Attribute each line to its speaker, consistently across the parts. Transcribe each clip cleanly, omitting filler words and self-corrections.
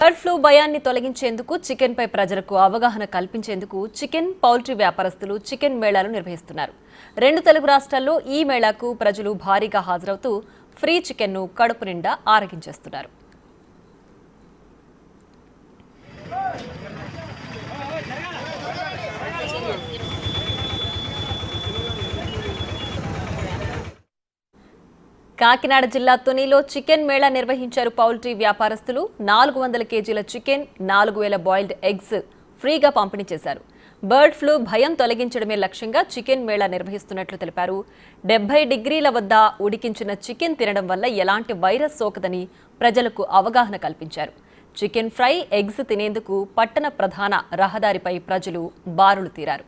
Speaker 1: Bird flu భయాన్ని తొలగించేందుకు chicken పై ప్రజలకు అవగాహన కల్పించేందుకు చికెన్ పౌల్ట్రీ వ్యాపారస్తులు చికెన్ మేళాలు నిర్వహిస్తున్నారు. 2 తెలుగు రాష్ట్రాల్లో ఈ మేళాకు ప్రజలు భారీగా హాజరవుతూ ఫ్రీ చికెన్ను కడుపు నిండా ఆరగించేస్తున్నారు. కాకినాడ జిల్లా తునిలో చికెన్ మేళా నిర్వహించారు పౌల్ట్రీ వ్యాపారస్తులు. 400 కేజీల చికెన్, 4000 బాయిల్డ్ ఎగ్స్ ఫ్రీగా పంపిణీ చేశారు. బర్డ్ ఫ్లూ భయం తొలగించడమే లక్ష్యంగా చికెన్ మేళా నిర్వహిస్తున్నట్లు తెలిపారు. 70 డిగ్రీల వద్ద ఉడికించిన చికెన్ తినడం వల్ల ఎలాంటి వైరస్ సోకదని ప్రజలకు అవగాహన కల్పించారు. చికెన్ ఫ్రై, ఎగ్స్ తినేందుకు పట్టణ ప్రధాన రహదారిపై ప్రజలు బారులు తీరారు.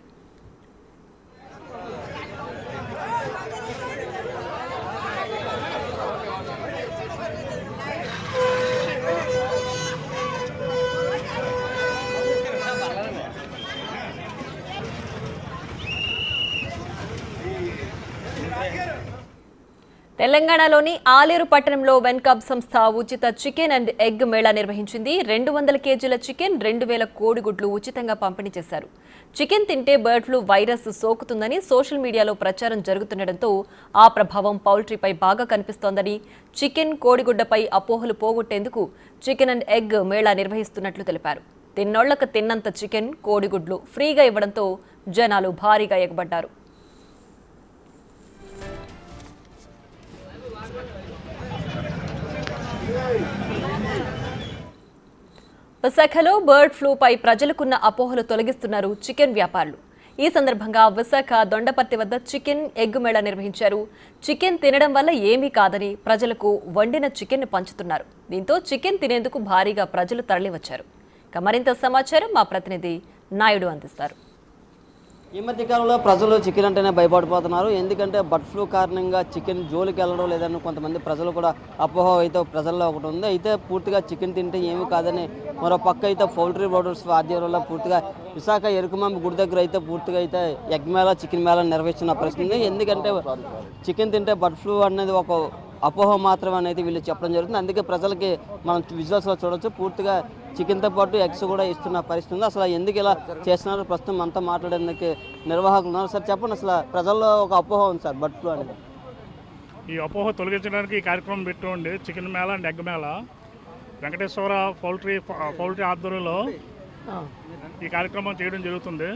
Speaker 1: తెలంగాణలోని ఆలేరు పట్టణంలో వెన్కబ్ సంస్థ ఉచిత చికెన్ అండ్ ఎగ్ మేళా నిర్వహించింది. 200 కేజీల చికెన్, 2000 కోడిగుడ్లు ఉచితంగా పంపిణీ చేశారు. చికెన్ తింటే బర్డ్ ఫ్లూ వైరస్ సోకుతుందని సోషల్ మీడియాలో ప్రచారం జరుగుతుండటంతో ఆ ప్రభావం పౌల్ట్రీపై బాగా కనిపిస్తోందని, చికెన్, కోడిగుడ్డపై అపోహలు పోగొట్టేందుకు చికెన్ అండ్ ఎగ్ మేళా నిర్వహిస్తున్నట్లు తెలిపారు. తిన్నోళ్లకు తిన్నంత చికెన్, కోడిగుడ్లు ఫ్రీగా ఇవ్వడంతో జనాలు భారీగా ఎగబడ్డారు. విశాఖలో బర్డ్ ఫ్లూపై ప్రజలకున్న అపోహలు తొలగిస్తున్నారు చికెన్ వ్యాపారులు. ఈ సందర్భంగా విశాఖ దొండపర్తి వద్ద చికెన్, ఎగ్ మేళా నిర్వహించారు. చికెన్ తినడం వల్ల ఏమీ కాదని ప్రజలకు వండిన చికెన్ పంచుతున్నారు. దీంతో చికెన్ తినేందుకు భారీగా ప్రజలు తరలివచ్చారు. మరింత సమాచారం మా ప్రతినిధి నాయుడు అందిస్తారు.
Speaker 2: ఈ మధ్య కాలంలో ప్రజలు చికెన్ అంటేనే భయపడిపోతున్నారు. ఎందుకంటే బర్డ్ ఫ్లూ కారణంగా చికెన్ జోలికి వెళ్ళడం లేదని కొంతమంది ప్రజలు కూడా అపోహ అయితే ప్రజల్లో ఒకటి ఉంది. అయితే పూర్తిగా చికెన్ తింటే ఏమీ కాదని మరో పక్క అయితే పౌల్ట్రీ బ్రోడర్స్ ఆధ్వర్యంలో పూర్తిగా విశాఖ ఎరుకమాంబ గుడి దగ్గర అయితే పూర్తిగా అయితే ఎగ్ మేళా, చికెన్ మేళా నిర్వహిస్తున్న పరిస్థితి. ఎందుకంటే చికెన్ తింటే బర్డ్ ఫ్లూ అనేది ఒక అపోహ మాత్రం అనేది వీళ్ళు చెప్పడం జరుగుతుంది. అందుకే ప్రజలకి మనం విజువల్స్లో చూడవచ్చు, పూర్తిగా చికెన్తో పాటు ఎగ్స్ కూడా ఇస్తున్న పరిస్థితి ఉంది. అసలు ఎందుకు ఇలా చేస్తున్నారో ప్రస్తుతం అంతా మాట్లాడేందుకు నిర్వాహకులు ఉన్నారు. సార్ చెప్పండి, అసలు ప్రజల్లో ఒక అపోహ ఉంది సార్ బర్డ్ ఫ్లూ అనేది.
Speaker 3: ఈ అపోహ తొలగించడానికి ఈ కార్యక్రమం పెట్టుకోండి. Chicken Mela and egg Mela Venkateswara poultry ఆధ్వర్యంలో ఈ కార్యక్రమం చేయడం జరుగుతుంది.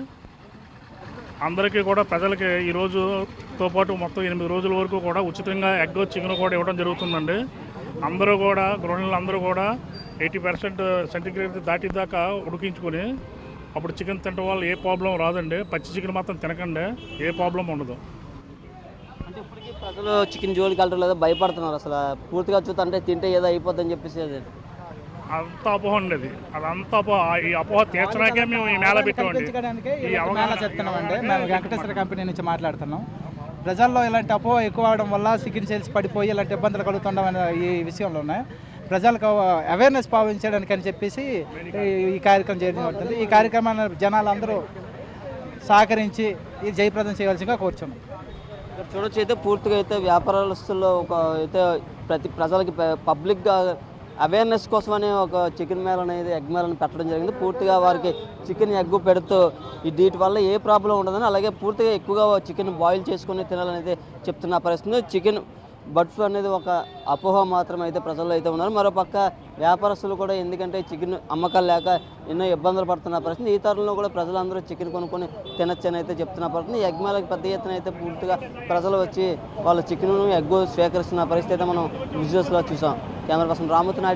Speaker 3: అందరికీ కూడా ప్రజలకి ఈ రోజుతో పాటు మొత్తం 8 రోజుల వరకు కూడా ఉచితంగా ఎగ్, చికెన్ కూడా ఇవ్వడం జరుగుతుందండి. అందరూ కూడా గృహిణులందరూ కూడా 80% సెంటిగ్రేడ్ దాటిదాకా ఉడికించుకొని అప్పుడు చికెన్ తినడం వల్ల ఏ ప్రాబ్లం రాదండి. పచ్చి చికెన్ మాత్రం తినకండి, ఏ ప్రాబ్లం ఉండదు.
Speaker 2: అంటే ఇప్పటికీ ప్రజలు చికెన్ జోలికి వెళ్ళడం లేదో భయపడుతున్నారు. అసలు పూర్తిగా చూస్తే తింటే ఏదో అయిపోద్దని చెప్పేసి
Speaker 3: అంత అపోహ ఉండేది. అదంతా ఈ అపోహ తీర్చడానికే మేము ఈ మేళ పెట్టామండి.
Speaker 4: చెప్తున్నామండి. మేము వెంకటేశ్వర కంపెనీ నుంచి మాట్లాడుతున్నాం. ప్రజల్లో ఇలాంటి అపోహ ఎక్కువ అవడం వల్ల చికెన్ సేల్స్ పడిపోయి ఇలాంటి ఇబ్బందులు కలుగుతుండమనే ఈ విషయంలోనే ప్రజలకు అవేర్నెస్ భావించడానికి అని చెప్పేసి ఈ కార్యక్రమం చేయడం జరుగుతుంది. ఈ కార్యక్రమాన్ని జనాలు అందరూ సహకరించి ఈ జయప్రదం చేయవలసిందిగా కోరుచున్నాం.
Speaker 2: చూడొచ్చు అయితే పూర్తిగా అయితే వ్యాపారస్తుల్లో ఒక అయితే ప్రతి ప్రజలకి పబ్లిక్గా అవేర్నెస్ కోసమని ఒక చికెన్ మేళ అనేది, ఎగ్ మేళని పెట్టడం జరిగింది. పూర్తిగా వారికి చికెన్, ఎగ్ పెడుతూ వీటి వల్ల ఏ ప్రాబ్లం ఉండదని, అలాగే పూర్తిగా ఎక్కువగా చికెన్ బాయిల్ చేసుకుని తినాలనేది చెప్తున్న పరిస్థితి. చికెన్ బర్డ్ ఫ్లూ అనేది ఒక అపోహ మాత్రం అయితే ప్రజల్లో అయితే ఉన్నారు. మరోపక్క వ్యాపారస్తులు కూడా ఎందుకంటే చికెన్ అమ్మకాలు లేక ఎన్నో ఇబ్బందులు పడుతున్న పరిస్థితి. ఈ తరంలో కూడా ప్రజలందరూ చికెన్ కొనుక్కొని తినచ్చని అయితే చెప్తున్న పరిస్థితి. ఎగ్ మేళకి పెద్ద ఎత్తున అయితే పూర్తిగా ప్రజలు వచ్చి వాళ్ళు చికెన్, ఎగ్ స్వీకరిస్తున్న పరిస్థితి అయితే మనం విజువల్స్లో చూసాం. Camera person Ramurthy Naidu.